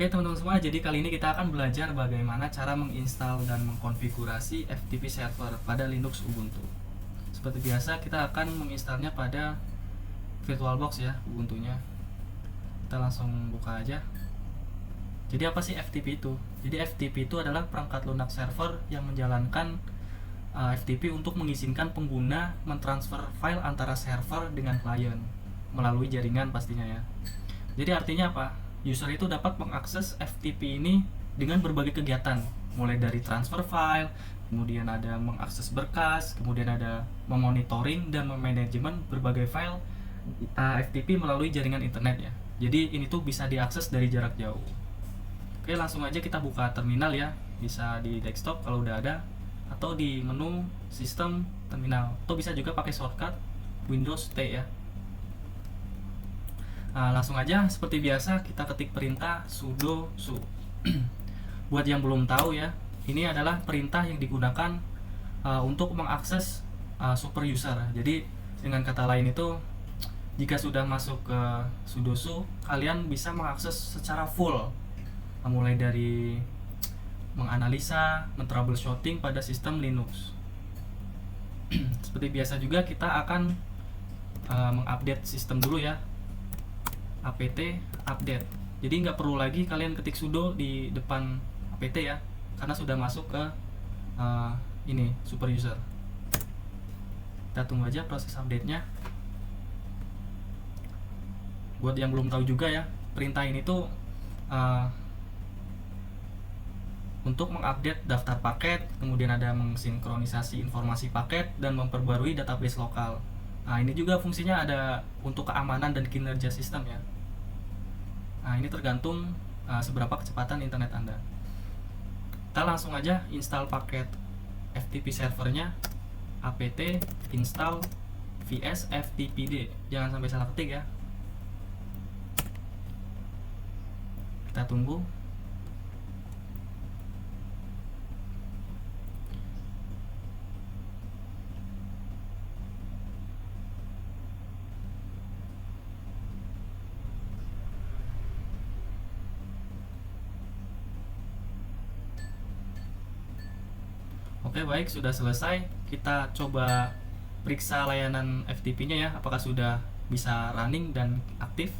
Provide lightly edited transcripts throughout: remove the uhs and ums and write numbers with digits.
Oke teman-teman semua, jadi kali ini kita akan belajar bagaimana cara menginstal dan mengkonfigurasi FTP server pada Linux Ubuntu. Seperti biasa, kita akan menginstalnya pada VirtualBox ya, Ubuntunya. Kita langsung buka aja. Jadi apa sih FTP itu? Jadi FTP itu adalah perangkat lunak server yang menjalankan FTP untuk mengizinkan pengguna mentransfer file antara server dengan klien melalui jaringan pastinya ya. Jadi artinya apa? User itu dapat mengakses FTP ini dengan berbagai kegiatan, mulai dari transfer file, kemudian ada mengakses berkas, kemudian ada memonitoring dan memanajemen berbagai file FTP melalui jaringan internet ya. Jadi ini tuh bisa diakses dari jarak jauh. Oke, langsung aja kita buka terminal ya. Bisa di desktop kalau udah ada, atau di menu sistem terminal, atau bisa juga pakai shortcut Windows T ya. Nah, langsung aja seperti biasa kita ketik perintah sudo su. Buat yang belum tahu ya, ini adalah perintah yang digunakan untuk mengakses super user. Jadi dengan kata lain itu, jika sudah masuk ke sudo su, kalian bisa mengakses secara full, mulai dari menganalisa, men-troubleshooting pada sistem Linux. Seperti biasa juga kita akan mengupdate sistem dulu ya, apt update. Jadi nggak perlu lagi kalian ketik sudo di depan apt ya, karena sudah masuk ke ini super user. Kita tunggu aja proses update-nya. Buat yang belum tahu juga ya, perintah ini tuh untuk mengupdate daftar paket, kemudian ada mensinkronisasi informasi paket dan memperbarui database lokal. Nah, ini juga fungsinya ada untuk keamanan dan kinerja sistem ya. Nah, ini tergantung seberapa kecepatan internet Anda. Kita langsung aja install paket FTP servernya, apt install vs ftpd. Jangan sampai salah ketik ya. Kita tunggu. Oke, baik, sudah selesai. Kita coba periksa layanan FTP-nya ya, apakah sudah bisa running dan aktif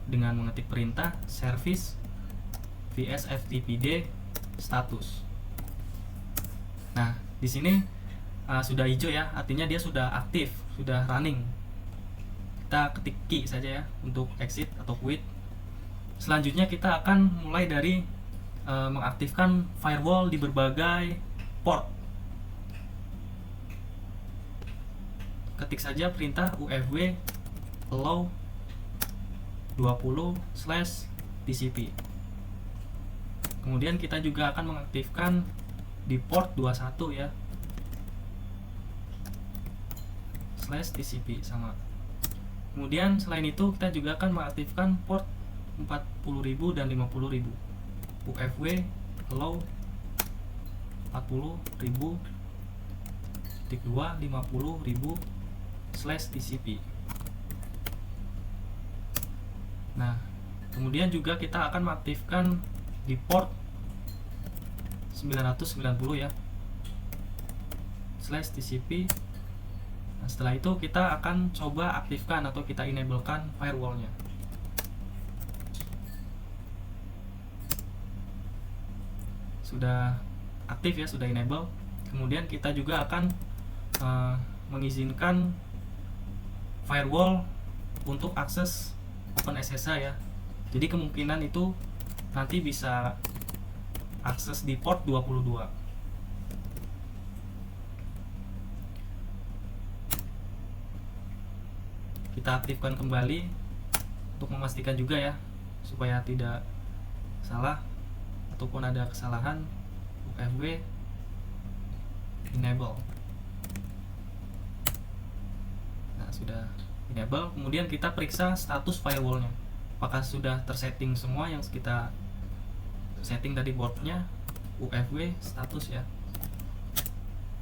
dengan mengetik perintah service vs ftpd status. Nah, di sini sudah hijau ya, artinya dia sudah aktif, sudah running. Kita ketik key saja ya untuk exit atau quit. Selanjutnya kita akan mulai dari mengaktifkan firewall di berbagai port. Ketik saja perintah ufw allow 20/tcp. Kemudian kita juga akan mengaktifkan di port 21 ya /tcp sama. Kemudian selain itu kita juga akan mengaktifkan port 40.000 dan 50.000. ufw allow 40.000 50.000 /tcp. Nah, kemudian juga kita akan mengaktifkan di port 990 ya /tcp. Nah, setelah itu kita akan coba aktifkan atau kita enablekan firewallnya. Sudah aktif ya, sudah enable. Kemudian kita juga akan mengizinkan firewall untuk akses OpenSSH ya. Jadi kemungkinan itu nanti bisa akses di port 22. Kita aktifkan kembali untuk memastikan juga ya, supaya tidak salah ataupun ada kesalahan. ufw enable. Nah, sudah enable. Kemudian kita periksa status firewallnya, apakah sudah tersetting semua yang kita setting tadi boardnya. ufw status ya.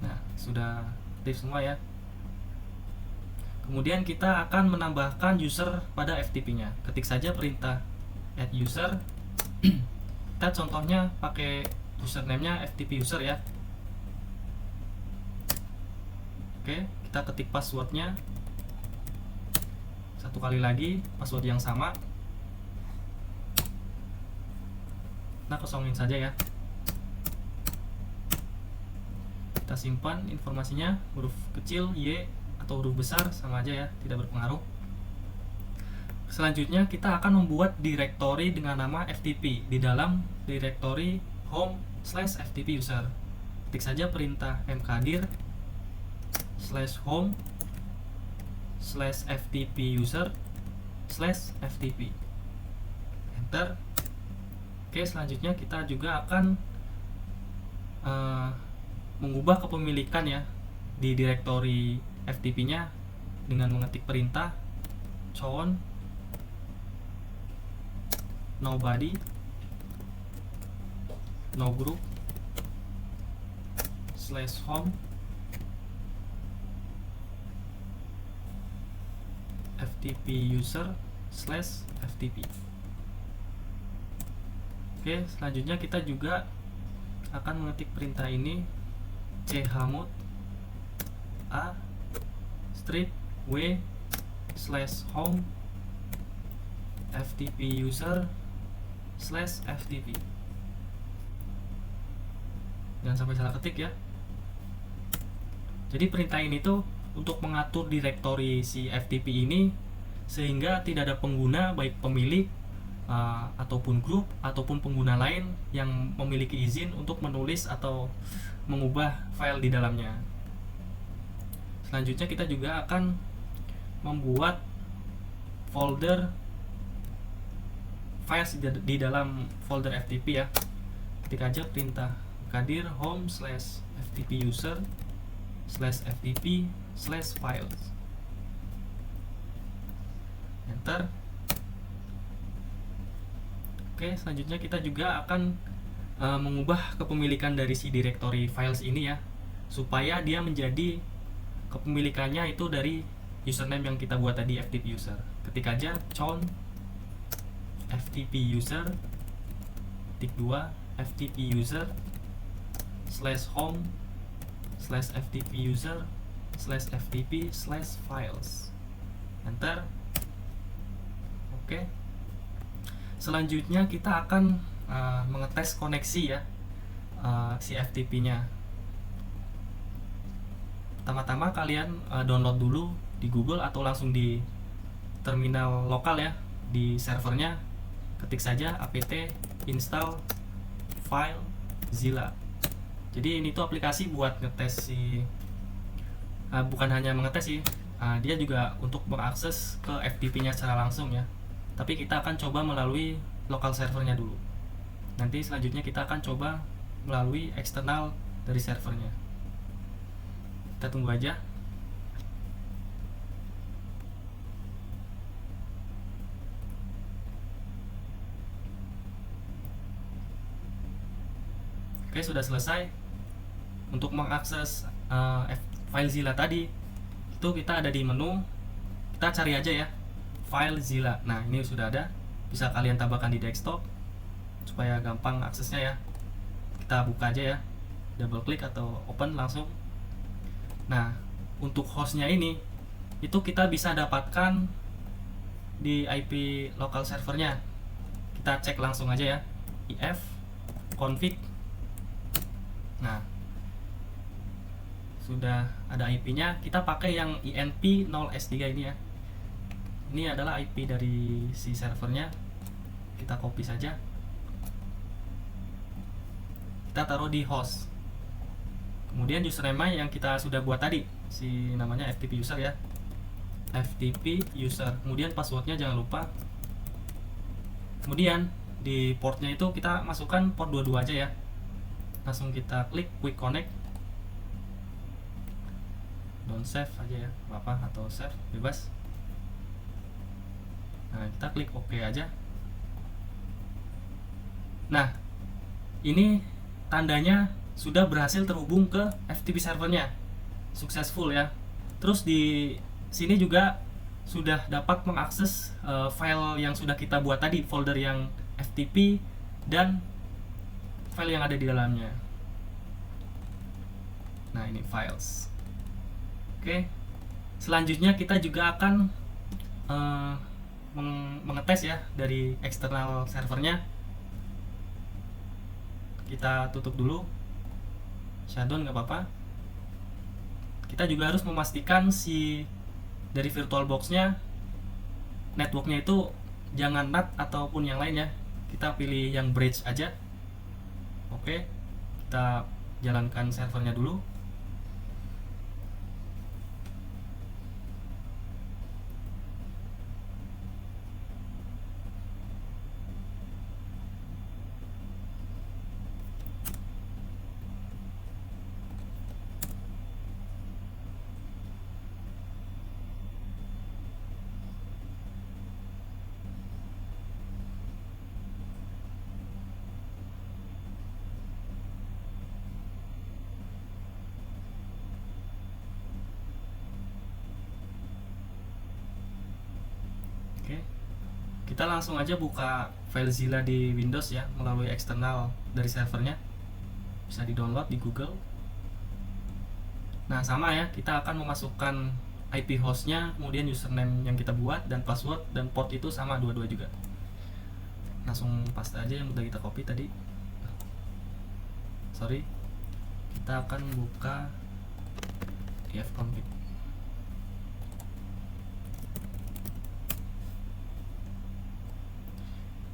Nah, sudah aktif semua ya. Kemudian kita akan menambahkan user pada FTP nya. Ketik saja perintah add user Kita contohnya pakai username-nya FTP user ya. Oke, kita ketik passwordnya satu kali lagi, password yang sama. Nah, kosongin saja ya. Kita simpan informasinya, huruf kecil Y atau huruf besar sama aja ya, tidak berpengaruh. Selanjutnya kita akan membuat directory dengan nama FTP di dalam directory home/FTP user. Ketik saja perintah mkdir /home/FTP user/FTP. Enter. Oke, selanjutnya kita juga akan mengubah kepemilikan ya di directory FTP-nya dengan mengetik perintah chown nobody no group /home FTP user/FTP. Oke, selanjutnya kita juga akan mengetik perintah ini chmod a strip w /home FTP user/FTP. Jangan sampai salah ketik ya. Jadi perintah ini tuh untuk mengatur directory si FTP ini sehingga tidak ada pengguna, baik pemilik ataupun grup ataupun pengguna lain yang memiliki izin untuk menulis atau mengubah file di dalamnya. Selanjutnya kita juga akan membuat folder files di dalam folder FTP ya. Ketik aja perintah mkdir home/FTP user/FTP/files. Enter. Oke, selanjutnya kita juga akan mengubah kepemilikan dari si directory files ini ya, supaya dia menjadi kepemilikannya itu dari username yang kita buat tadi FTP user. Ketik aja chown FTP user tik 2 FTP user /home/FTP user/FTP/files. Enter. Oke. Selanjutnya kita akan mengetes koneksi ya si FTP-nya. Pertama-tama kalian download dulu di Google atau langsung di terminal lokal ya, di servernya. Ketik saja apt install FileZilla. Jadi ini tuh aplikasi buat ngetes si bukan hanya mengetes sih, dia juga untuk mengakses ke FTP-nya secara langsung ya. Tapi kita akan coba melalui lokal servernya dulu. Nanti selanjutnya kita akan coba melalui eksternal dari servernya. Kita tunggu aja. Oke, sudah selesai. Untuk mengakses FileZilla tadi, itu kita ada di menu. Kita cari aja ya FileZilla. Nah, ini sudah ada. Bisa kalian tambahkan di desktop supaya gampang aksesnya ya. Kita buka aja ya, double klik atau open langsung. Nah, untuk hostnya ini itu kita bisa dapatkan di IP lokal servernya. Kita cek langsung aja ya, if config. Nah, sudah ada IP-nya. Kita pakai yang INP0S3 ini ya. Ini adalah IP dari si servernya. Kita copy saja. Kita taruh di host. Kemudian username yang kita sudah buat tadi, si namanya FTP user ya. FTP user. Kemudian passwordnya jangan lupa. Kemudian di portnya itu kita masukkan port 22 aja ya. Langsung kita klik quick connect. Don't save aja ya, apa atau save bebas. Nah, kita klik OK aja. Nah, ini tandanya sudah berhasil terhubung ke FTP servernya, successful ya. Terus di sini juga sudah dapat mengakses file yang sudah kita buat tadi, folder yang FTP dan file yang ada di dalamnya. Nah, ini files. Oke, selanjutnya kita juga akan mengetes ya dari eksternal servernya. Kita tutup dulu, shutdown nggak apa-apa. Kita juga harus memastikan si dari VirtualBox-nya networknya itu jangan NAT ataupun yang lain ya. Kita pilih yang bridge aja. Oke, kita jalankan servernya dulu. Oke, kita langsung aja buka FileZilla di Windows ya melalui eksternal dari servernya. Bisa di-download di Google. Nah, sama ya, kita akan memasukkan IP hostnya, kemudian username yang kita buat, dan password, dan port itu sama dua-dua juga. Langsung paste aja yang udah kita copy tadi. Sorry, kita akan buka ifconfig.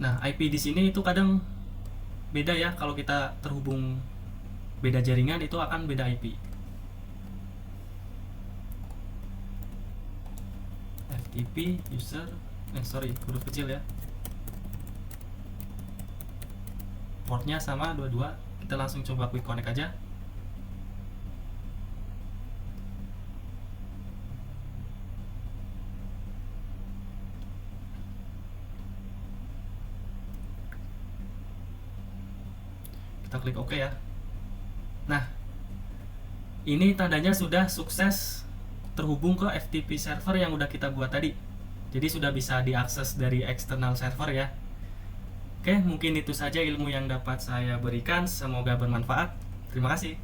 Nah, IP di sini itu kadang beda ya, kalau kita terhubung beda jaringan itu akan beda IP. FTP user, sorry, huruf kecil ya. Portnya sama dua-dua. Kita langsung coba quick connect aja. Kita klik OK ya. Nah, ini tandanya sudah sukses terhubung ke FTP server yang udah kita buat tadi. Jadi sudah bisa diakses dari eksternal server ya. Oke, mungkin itu saja ilmu yang dapat saya berikan. Semoga bermanfaat. Terima kasih.